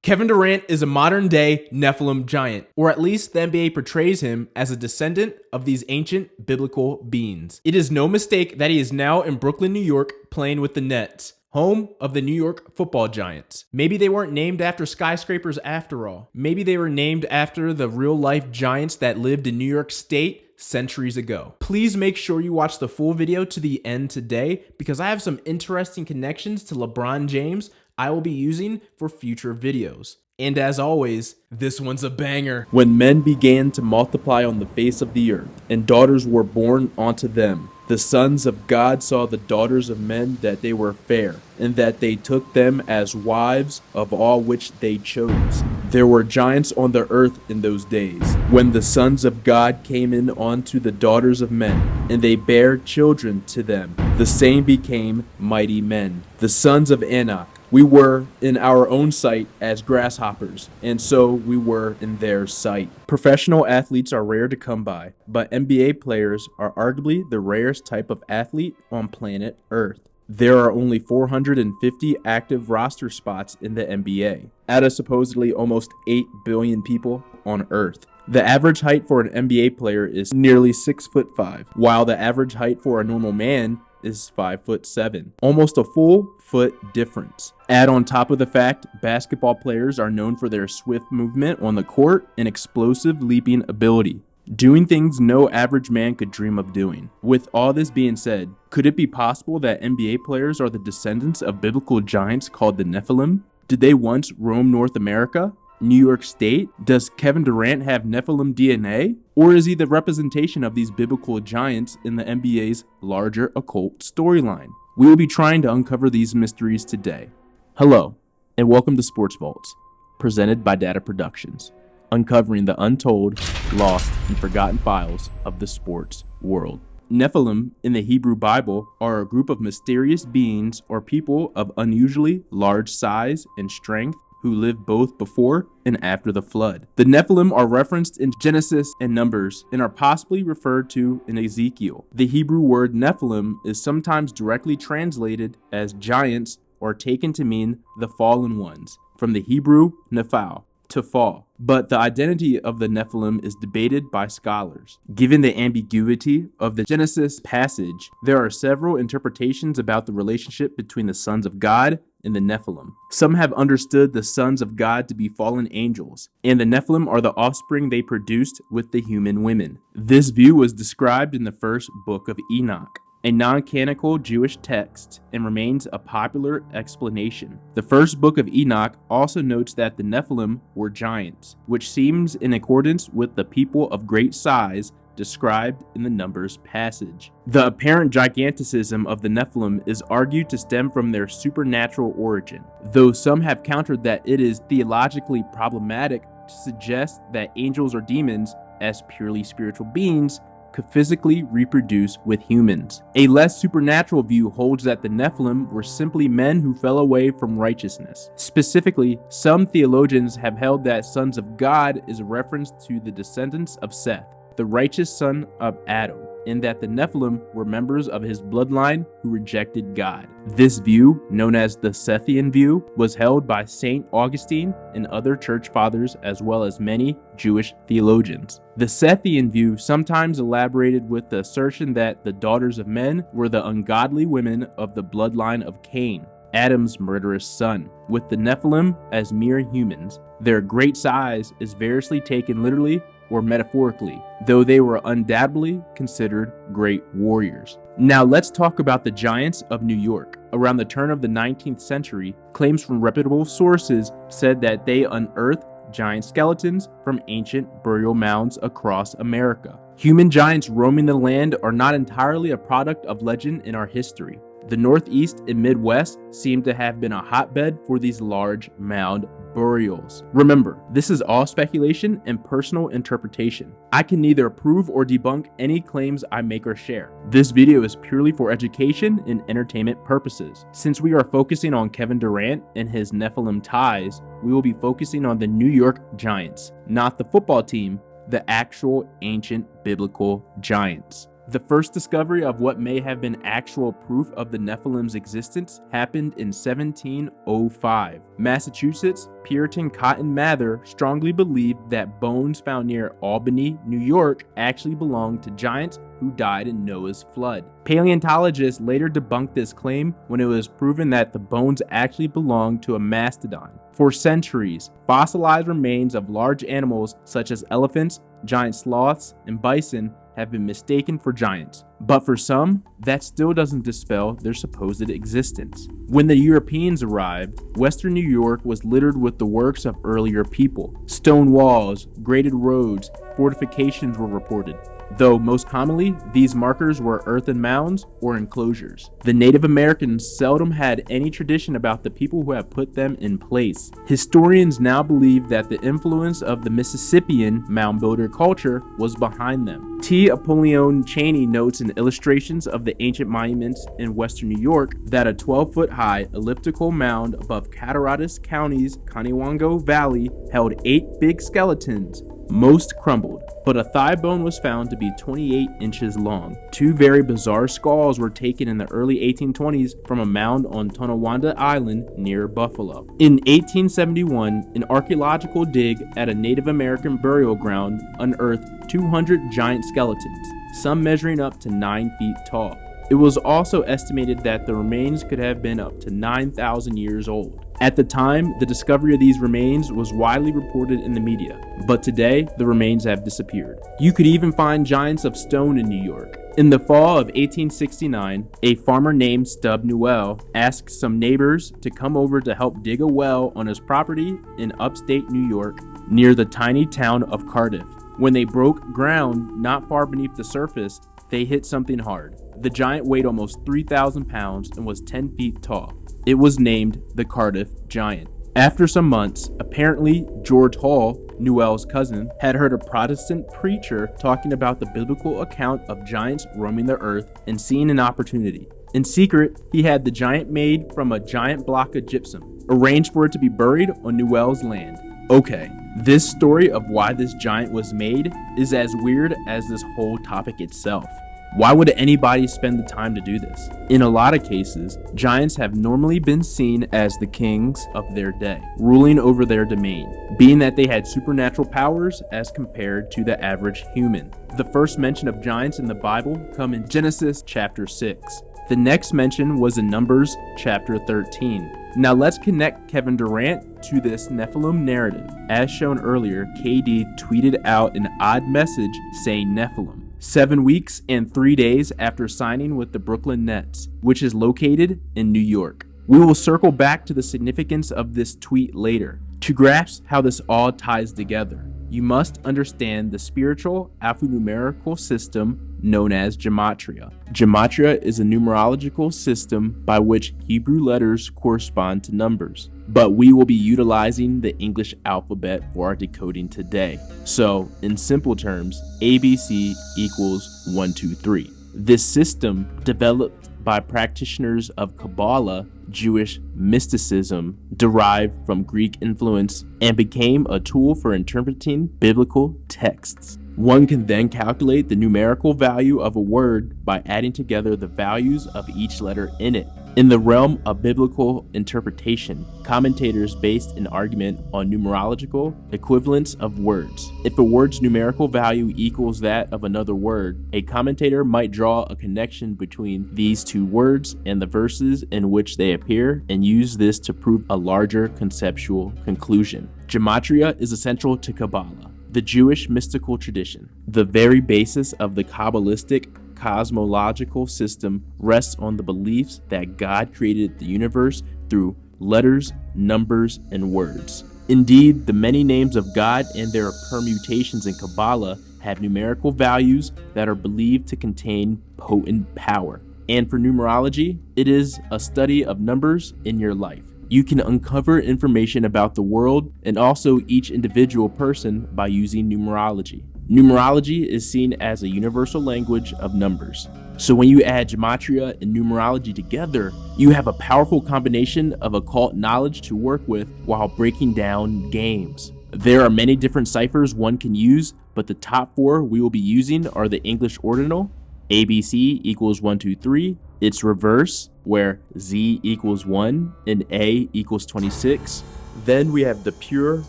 Kevin Durant is a modern-day Nephilim giant, or at least the NBA portrays him as a descendant of these ancient biblical beings. It is no mistake that he is now in Brooklyn, New York, playing with the Nets, home of the New York Football Giants. Maybe they weren't named after skyscrapers after all. Maybe they were named after the real-life giants that lived in New York State centuries ago. Please make sure you watch the full video to the end today, because I have some interesting connections to LeBron James I will be using for future videos. And as always, this one's a banger. When men began to multiply on the face of the earth, and daughters were born unto them, the sons of God saw the daughters of men that they were fair, and that they took them as wives of all which they chose. There were giants on the earth in those days, when the sons of God came in unto the daughters of men, and they bare children to them. The same became mighty men. The sons of Enoch, we were in our own sight as grasshoppers, and so we were in their sight. Professional athletes are rare to come by, but NBA players are arguably the rarest type of athlete on planet Earth. There are only 450 active roster spots in the NBA, out of supposedly almost 8 billion people on Earth. The average height for an NBA player is nearly 6'5", while the average height for a normal man is 5'7", almost a full foot difference. Add on top of the fact, basketball players are known for their swift movement on the court and explosive leaping ability, doing things no average man could dream of doing. With all this being said, could it be possible that NBA players are the descendants of biblical giants called the Nephilim? Did they once roam North America? New York State? Does Kevin Durant have Nephilim DNA? Or is he the representation of these biblical giants in the NBA's larger occult storyline? We will be trying to uncover these mysteries today. Hello, and welcome to Sports Vaults, presented by D.A.T.A Productions, uncovering the untold, lost, and forgotten files of the sports world. Nephilim in the Hebrew Bible are a group of mysterious beings or people of unusually large size and strength who lived both before and after the flood. The Nephilim are referenced in Genesis and Numbers and are possibly referred to in Ezekiel. The Hebrew word Nephilim is sometimes directly translated as giants or taken to mean the fallen ones, from the Hebrew nephal, to fall. But the identity of the Nephilim is debated by scholars. Given the ambiguity of the Genesis passage, there are several interpretations about the relationship between the sons of God and the Nephilim. Some have understood the sons of God to be fallen angels, and the Nephilim are the offspring they produced with the human women. This view was described in the first book of Enoch, a non-canonical Jewish text, and remains a popular explanation. The first book of Enoch also notes that the Nephilim were giants, which seems in accordance with the people of great size described in the Numbers passage. The apparent giganticism of the Nephilim is argued to stem from their supernatural origin, though some have countered that it is theologically problematic to suggest that angels or demons, as purely spiritual beings, could physically reproduce with humans. A less supernatural view holds that the Nephilim were simply men who fell away from righteousness. Specifically, some theologians have held that sons of God is a reference to the descendants of Seth, the righteous son of Adam, and that the Nephilim were members of his bloodline who rejected God. This view, known as the Sethian view, was held by St. Augustine and other church fathers, as well as many Jewish theologians. The Sethian view sometimes elaborated with the assertion that the daughters of men were the ungodly women of the bloodline of Cain, Adam's murderous son, with the Nephilim as mere humans. Their great size is variously taken literally or metaphorically, though they were undoubtedly considered great warriors. Now let's talk about the giants of New York. Around the turn of the 19th century, claims from reputable sources said that they unearthed giant skeletons from ancient burial mounds across America. Human giants roaming the land are not entirely a product of legend in our history. The Northeast and Midwest seem to have been a hotbed for these large mound burials. Remember, this is all speculation and personal interpretation. I can neither approve or debunk any claims I make or share. This video is purely for education and entertainment purposes. Since we are focusing on Kevin Durant and his Nephilim ties, we will be focusing on the New York Giants, not the football team, the actual ancient biblical giants. The first discovery of what may have been actual proof of the Nephilim's existence happened in 1705. Massachusetts Puritan Cotton Mather strongly believed that bones found near Albany, New York, actually belonged to giants who died in Noah's flood. Paleontologists later debunked this claim when it was proven that the bones actually belonged to a mastodon. For centuries, fossilized remains of large animals such as elephants, giant sloths, and bison have been mistaken for giants. But for some, that still doesn't dispel their supposed existence. When the Europeans arrived, Western New York was littered with the works of earlier people. Stone walls, graded roads, fortifications were reported, though most commonly, these markers were earthen mounds or enclosures. The Native Americans seldom had any tradition about the people who had put them in place. Historians now believe that the influence of the Mississippian mound builder culture was behind them. T. Apollyon Chaney notes in Illustrations of the Ancient Monuments in Western New York that a 12-foot-high elliptical mound above Cataratas County's Conewango Valley held 8 big skeletons. Most crumbled, but a thigh bone was found to be 28 inches long. 2 very bizarre skulls were taken in the early 1820s from a mound on Tonawanda Island near Buffalo. In 1871, an archaeological dig at a Native American burial ground unearthed 200 giant skeletons, some measuring up to 9 feet tall. It was also estimated that the remains could have been up to 9,000 years old. At the time, the discovery of these remains was widely reported in the media, but today, the remains have disappeared. You could even find giants of stone in New York. In the fall of 1869, a farmer named Stub Newell asked some neighbors to come over to help dig a well on his property in upstate New York near the tiny town of Cardiff. When they broke ground not far beneath the surface, they hit something hard. The giant weighed almost 3,000 pounds and was 10 feet tall. It was named the Cardiff Giant. After some months, apparently George Hall, Newell's cousin, had heard a Protestant preacher talking about the biblical account of giants roaming the earth and seeing an opportunity. In secret, he had the giant made from a giant block of gypsum, arranged for it to be buried on Newell's land. Okay, this story of why this giant was made is as weird as this whole topic itself. Why would anybody spend the time to do this? In a lot of cases, giants have normally been seen as the kings of their day, ruling over their domain, being that they had supernatural powers as compared to the average human. The first mention of giants in the Bible come in Genesis chapter 6. The next mention was in Numbers chapter 13. Now let's connect Kevin Durant to this Nephilim narrative. As shown earlier, KD tweeted out an odd message saying Nephilim 7 weeks and 3 days after signing with the Brooklyn Nets, which is located in New York. We will circle back to the significance of this tweet later. To grasp how this all ties together, you must understand the spiritual alphanumerical system known as Gematria. Gematria is a numerological system by which Hebrew letters correspond to numbers, but we will be utilizing the English alphabet for our decoding today. So, in simple terms, ABC equals 1, 2, 3. This system, developed by practitioners of Kabbalah, Jewish mysticism, derived from Greek influence, and became a tool for interpreting biblical texts. One can then calculate the numerical value of a word by adding together the values of each letter in it. In the realm of biblical interpretation, commentators based an argument on numerological equivalence of words. If a word's numerical value equals that of another word, a commentator might draw a connection between these two words and the verses in which they appear and use this to prove a larger conceptual conclusion. Gematria is essential to Kabbalah, the Jewish mystical tradition. The very basis of the Kabbalistic cosmological system rests on the beliefs that God created the universe through letters, numbers, and words. Indeed, the many names of God and their permutations in Kabbalah have numerical values that are believed to contain potent power. And for numerology, it is a study of numbers in your life. You can uncover information about the world and also each individual person by using numerology. Numerology is seen as a universal language of numbers. So when you add Gematria and numerology together, you have a powerful combination of occult knowledge to work with while breaking down games. There are many different ciphers one can use, but the top 4 we will be using are the English ordinal ABC equals 1, 2, 3. Its reverse, where Z equals 1 and A equals 26. Then we have the pure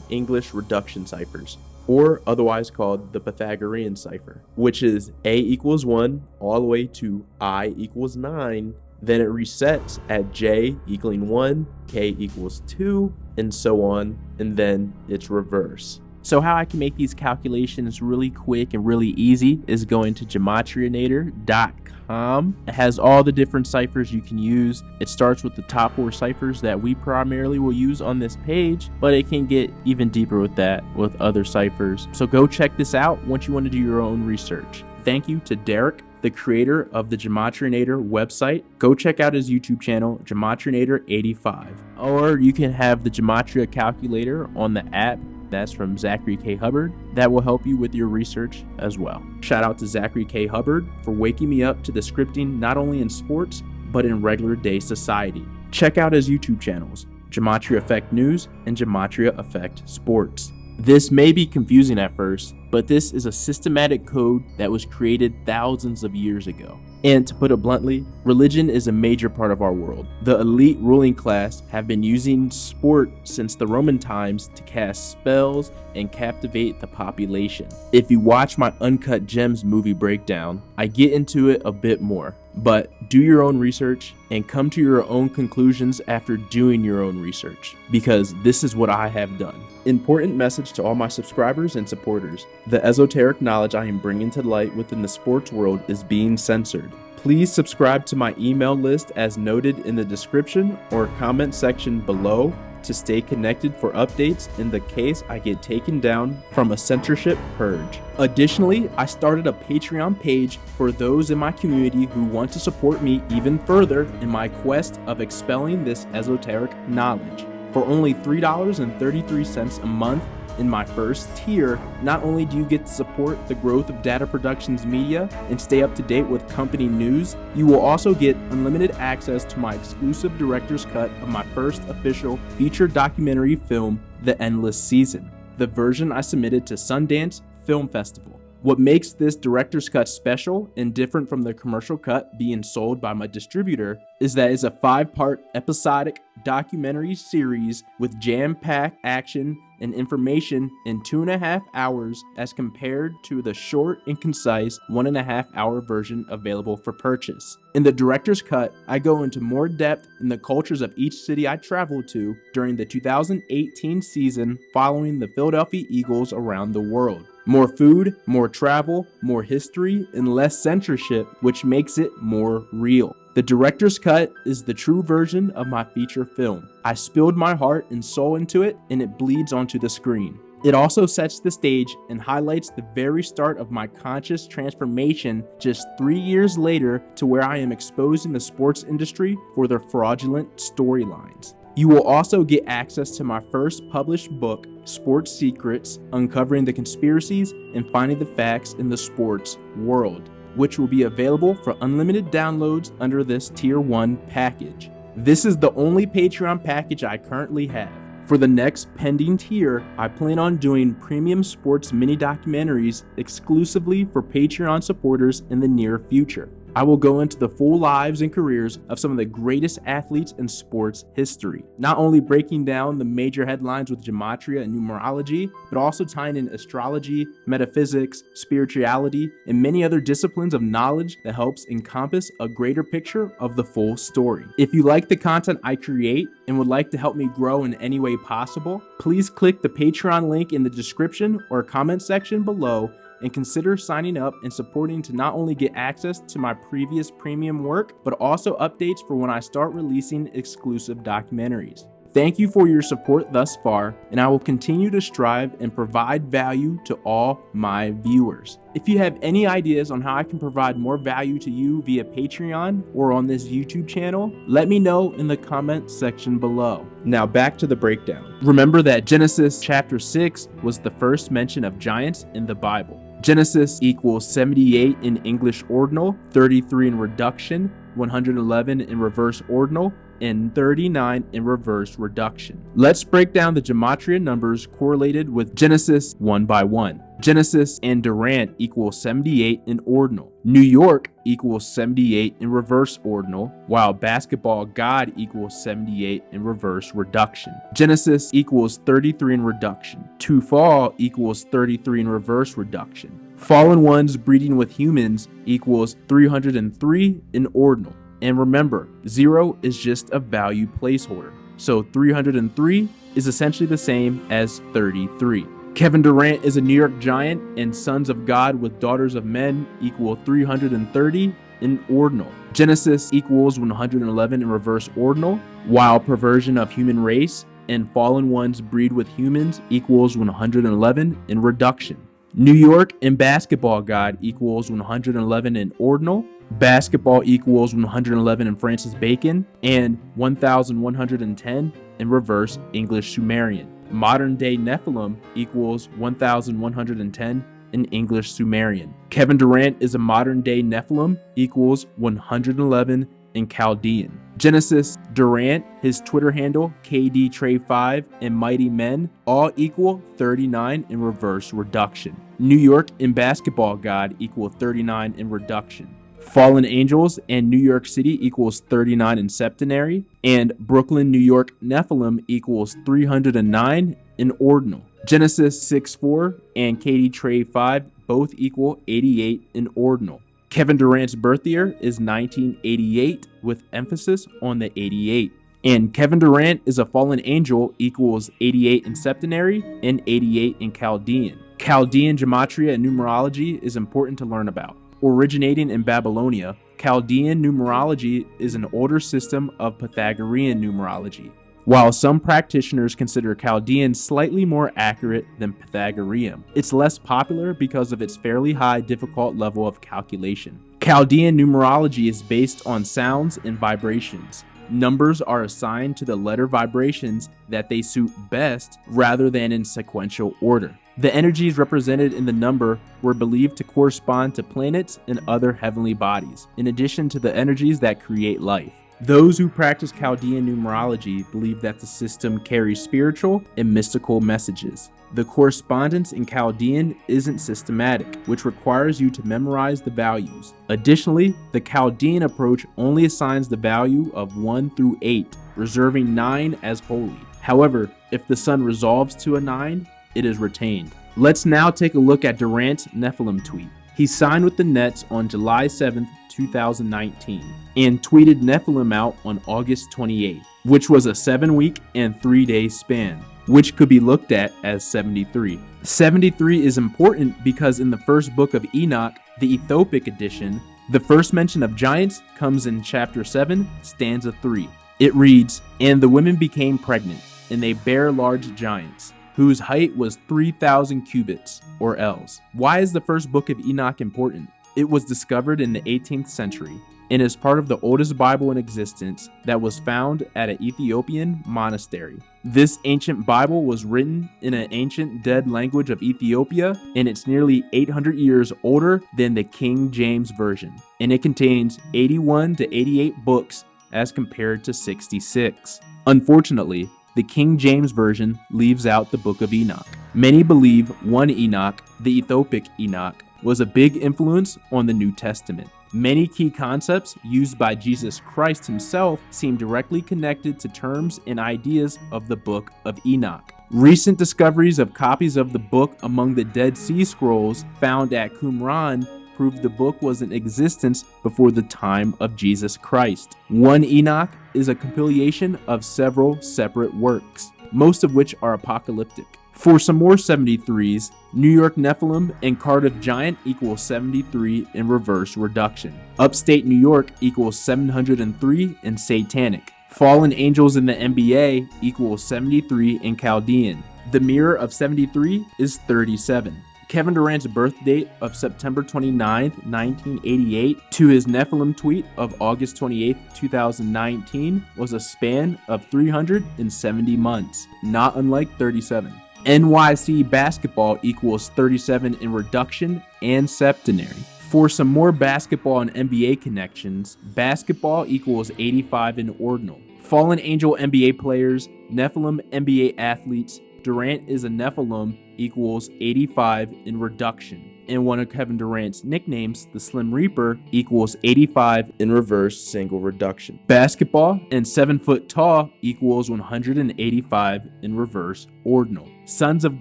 English reduction ciphers, or otherwise called the Pythagorean cipher, which is A equals 1 all the way to I equals 9. Then it resets at J equaling 1, K equals 2, and so on, and then it's reverse. So how I can make these calculations really quick and really easy is going to gematrianator.com. It has all the different ciphers you can use. It starts with the top 4 ciphers that we primarily will use on this page, but it can get even deeper with that with other ciphers. So go check this out once you want to do your own research. Thank you to Derek, the creator of the Gematrianator website. Go check out his YouTube channel, Gematrianator85. Or you can have the Gematria calculator on the app. That's from Zachary K. Hubbard. That will help you with your research as well. Shout out to Zachary K. Hubbard for waking me up to the scripting not only in sports, but in regular day society. Check out his YouTube channels, Gematria Effect News and Gematria Effect Sports. This may be confusing at first, but this is a systematic code that was created thousands of years ago. And to put it bluntly, religion is a major part of our world. The elite ruling class have been using sport since the Roman times to cast spells and captivate the population. If you watch my Uncut Gems movie breakdown, I get into it a bit more. But do your own research and come to your own conclusions after doing your own research, because this is what I have done. Important message to all my subscribers and supporters. The esoteric knowledge I am bringing to light within the sports world is being censored. Please subscribe to my email list as noted in the description or comment section below to stay connected for updates in the case I get taken down from a censorship purge. Additionally, I started a Patreon page for those in my community who want to support me even further in my quest of expelling this esoteric knowledge. For only $3.33 a month in my first tier, not only do you get to support the growth of D.A.T.A. Productions media and stay up to date with company news, you will also get unlimited access to my exclusive director's cut of my first official feature documentary film, The Endless Season, the version I submitted to Sundance Film Festival. What makes this director's cut special and different from the commercial cut being sold by my distributor is that it's a 5-part episodic documentary series with jam-packed action and information in 2.5 hours as compared to the short and concise 1.5 hour version available for purchase. In the director's cut, I go into more depth in the cultures of each city I traveled to during the 2018 season following the Philadelphia Eagles around the world. More food, more travel, more history, and less censorship, which makes it more real. The director's cut is the true version of my feature film. I spilled my heart and soul into it, and it bleeds onto the screen. It also sets the stage and highlights the very start of my conscious transformation just 3 years later to where I am exposing the sports industry for their fraudulent storylines. You will also get access to my first published book, Sports Secrets, Uncovering the Conspiracies and Finding the Facts in the Sports World, which will be available for unlimited downloads under this Tier 1 package. This is the only Patreon package I currently have. For the next pending tier, I plan on doing premium sports mini documentaries exclusively for Patreon supporters in the near future. I will go into the full lives and careers of some of the greatest athletes in sports history, not only breaking down the major headlines with gematria and numerology, but also tying in astrology, metaphysics, spirituality, and many other disciplines of knowledge that helps encompass a greater picture of the full story. If you like the content I create and would like to help me grow in any way possible, please click the Patreon link in the description or comment section below and consider signing up and supporting to not only get access to my previous premium work, but also updates for when I start releasing exclusive documentaries. Thank you for your support thus far, and I will continue to strive and provide value to all my viewers. If you have any ideas on how I can provide more value to you via Patreon or on this YouTube channel, let me know in the comment section below. Now back to the breakdown. Remember that Genesis chapter 6 was the first mention of giants in the Bible. Genesis equals 78 in English ordinal, 33 in reduction, 111 in reverse ordinal, and 39 in reverse reduction. Let's break down the gematria numbers correlated with Genesis one by one. Genesis and Durant equals 78 in ordinal. New York equals 78 in reverse ordinal, while basketball God equals 78 in reverse reduction. Genesis equals 33 in reduction. To fall equals 33 in reverse reduction. Fallen ones breeding with humans equals 303 in ordinal. And remember, 0 is just a value placeholder. So 303 is essentially the same as 33. Kevin Durant is a New York Giant, and sons of God with daughters of men equal 330 in ordinal. Genesis equals 111 in reverse ordinal, while perversion of human race and fallen ones breed with humans equals 111 in reduction. New York and basketball God equals 111 in ordinal. Basketball equals 111 in Francis Bacon, and 1110 in reverse English Sumerian. Modern day Nephilim equals 1110 in English Sumerian. Kevin Durant is a modern day Nephilim equals 111 in Chaldean. Genesis Durant, his Twitter handle, KD-Trey5, and Mighty Men all equal 39 in reverse reduction. New York and basketball God equal 39 in reduction. Fallen Angels and New York City equals 39 in septenary, and Brooklyn, New York Nephilim equals 309 in ordinal. Genesis 6:4 and KD-Trey5 both equal 88 in ordinal. Kevin Durant's birth year is 1988 with emphasis on the 88. And Kevin Durant is a fallen angel equals 88 in septenary and 88 in Chaldean. Chaldean gematria and numerology is important to learn about. Originating in Babylonia, Chaldean numerology is an older system of Pythagorean numerology. While some practitioners consider Chaldean slightly more accurate than Pythagorean, it's less popular because of its fairly high difficult level of calculation. Chaldean numerology is based on sounds and vibrations. Numbers are assigned to the letter vibrations that they suit best rather than in sequential order. The energies represented in the number were believed to correspond to planets and other heavenly bodies, in addition to the energies that create life. Those who practice Chaldean numerology believe that the system carries spiritual and mystical messages. The correspondence in Chaldean isn't systematic, which requires you to memorize the values. Additionally, the Chaldean approach only assigns the value of 1 through 8, reserving 9 as holy. However, if the sun resolves to a 9, it is retained. Let's now take a look at Durant's Nephilim tweet. He signed with the Nets on July 7th, 2019, and tweeted Nephilim out on August 28th, which was a 7-week and 3-day span, which could be looked at as 73. 73 is important because in the first book of Enoch, the Ethiopic edition, the first mention of giants comes in chapter 7, stanza 3. It reads, "And the women became pregnant, and they bare large giants, whose height was 3,000 cubits, or ells." Why is the first book of Enoch important? It was discovered in the 18th century and is part of the oldest Bible in existence that was found at an Ethiopian monastery. This ancient Bible was written in an ancient dead language of Ethiopia, and it's nearly 800 years older than the King James Version, and it contains 81 to 88 books as compared to 66. Unfortunately, the King James Version leaves out the Book of Enoch. Many believe one Enoch, the Ethiopic Enoch, was a big influence on the New Testament. Many key concepts used by Jesus Christ himself seem directly connected to terms and ideas of the Book of Enoch. Recent discoveries of copies of the book among the Dead Sea Scrolls found at Qumran prove the book was in existence before the time of Jesus Christ. One Enoch is a compilation of several separate works, most of which are apocalyptic. For some more 73s, New York Nephilim and Cardiff Giant equals 73 in reverse reduction. Upstate New York equals 703 in Satanic. Fallen Angels in the NBA equals 73 in Chaldean. The mirror of 73 is 37. Kevin Durant's birth date of September 29, 1988 to his Nephilim tweet of August 28, 2019 was a span of 370 months, not unlike 37. NYC basketball equals 37 in reduction and septenary. For some more basketball and NBA connections, basketball equals 85 in ordinal. Fallen Angel NBA players, Nephilim NBA athletes, Durant is a Nephilim equals 85 in reduction. And one of Kevin Durant's nicknames, the Slim Reaper, equals 85 in reverse single reduction. Basketball and 7 foot tall equals 185 in reverse ordinal. Sons of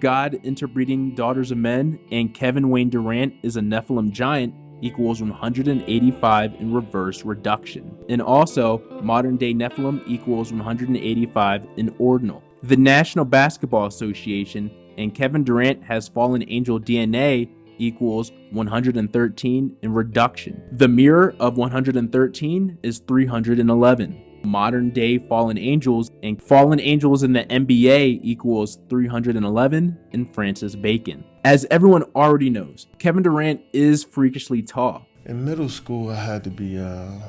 God interbreeding daughters of men and Kevin Wayne Durant is a Nephilim giant equals 185 in reverse reduction. And also, modern day Nephilim equals 185 in ordinal. The National Basketball Association and Kevin Durant has fallen angel DNA equals 113 in reduction. The mirror of 113 is 311. Modern day fallen angels and fallen angels in the NBA equals 311 in Francis Bacon. As everyone already knows, Kevin Durant is freakishly tall. In middle school, I had to be, I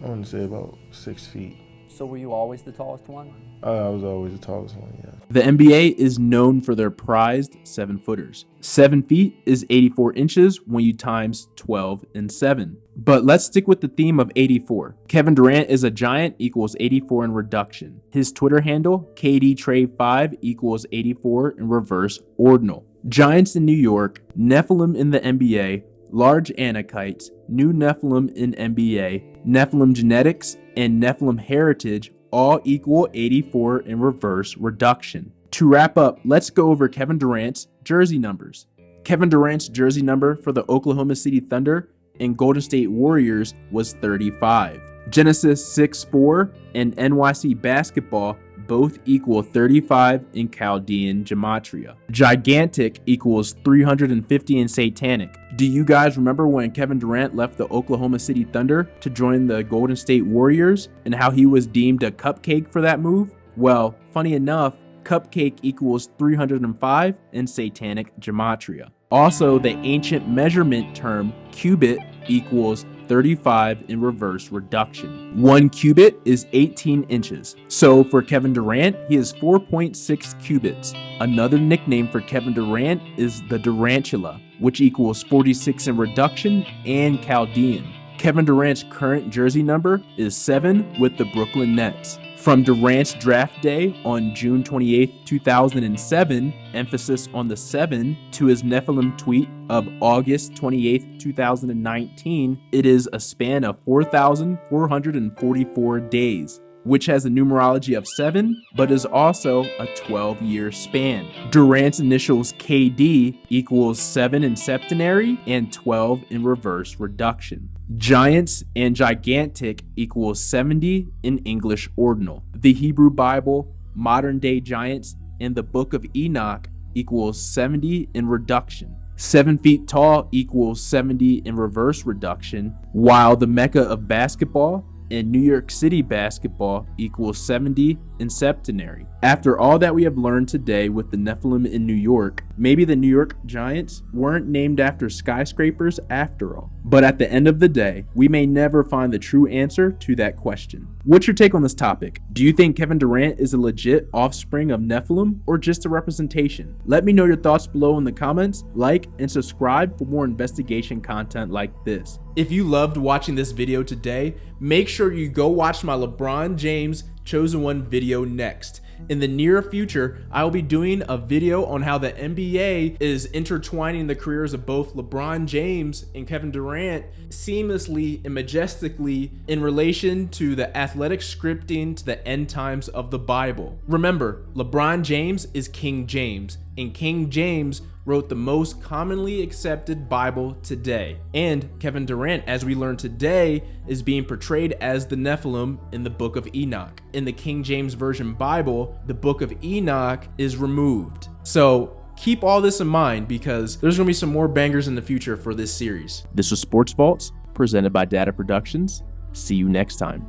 want to say about 6 feet. So were you always the tallest one? I was always the tallest one, yeah. The NBA is known for their prized 7-footers. 7 feet is 84 inches when you times 12 and 7. But let's stick with the theme of 84. Kevin Durant is a giant equals 84 in reduction. His Twitter handle, KDTray5 equals 84 in reverse ordinal. Giants in New York, Nephilim in the NBA, large Enochites, new Nephilim in NBA, Nephilim genetics, and Nephilim heritage all equal 84 in reverse reduction. To wrap up, let's go over Kevin Durant's jersey numbers. Kevin Durant's jersey number for the Oklahoma City Thunder and Golden State Warriors was 35. Genesis 6:4 and NYC basketball both equal 35 in Chaldean Gematria. Gigantic equals 350 in Satanic. Do you guys remember when Kevin Durant left the Oklahoma City Thunder to join the Golden State Warriors and how he was deemed a cupcake for that move? Well, funny enough, cupcake equals 305 in Satanic Gematria. Also, the ancient measurement term cubit equals 35 in reverse reduction. 1 cubit is 18 inches. So for Kevin Durant, he is 4.6 cubits. Another nickname for Kevin Durant is the Durantula, which equals 46 in reduction and Chaldean. Kevin Durant's current jersey number is 7 with the Brooklyn Nets. From Durant's draft day on June 28, 2007, emphasis on the 7, to his Nephilim tweet of August 28, 2019, it is a span of 4,444 days, which has a numerology of 7, but is also a 12-year span. Durant's initials KD equals 7 in septenary and 12 in reverse reduction. Giants and gigantic equals 70 in English ordinal. The Hebrew Bible, modern day giants, and the book of Enoch equals 70 in reduction. 7 feet tall equals 70 in reverse reduction, while the Mecca of basketball and New York City basketball equals 70 in septenary. After all that we have learned today with the Nephilim in New York, maybe the New York Giants weren't named after skyscrapers after all. But at the end of the day, we may never find the true answer to that question. What's your take on this topic? Do you think Kevin Durant is a legit offspring of Nephilim or just a representation? Let me know your thoughts below in the comments, like and subscribe for more investigation content like this. If you loved watching this video today, make sure you go watch my LeBron James Chosen One video next. In the near future, I will be doing a video on how the NBA is intertwining the careers of both LeBron James and Kevin Durant seamlessly and majestically in relation to the athletic scripting to the end times of the Bible. Remember, LeBron James is King James, and King James wrote the most commonly accepted Bible today. And Kevin Durant, as we learned today, is being portrayed as the Nephilim in the book of Enoch. In the King James Version Bible, the book of Enoch is removed. So keep all this in mind because there's going to be some more bangers in the future for this series. This was Sports Vaults, presented by D.A.T.A Productions. See you next time.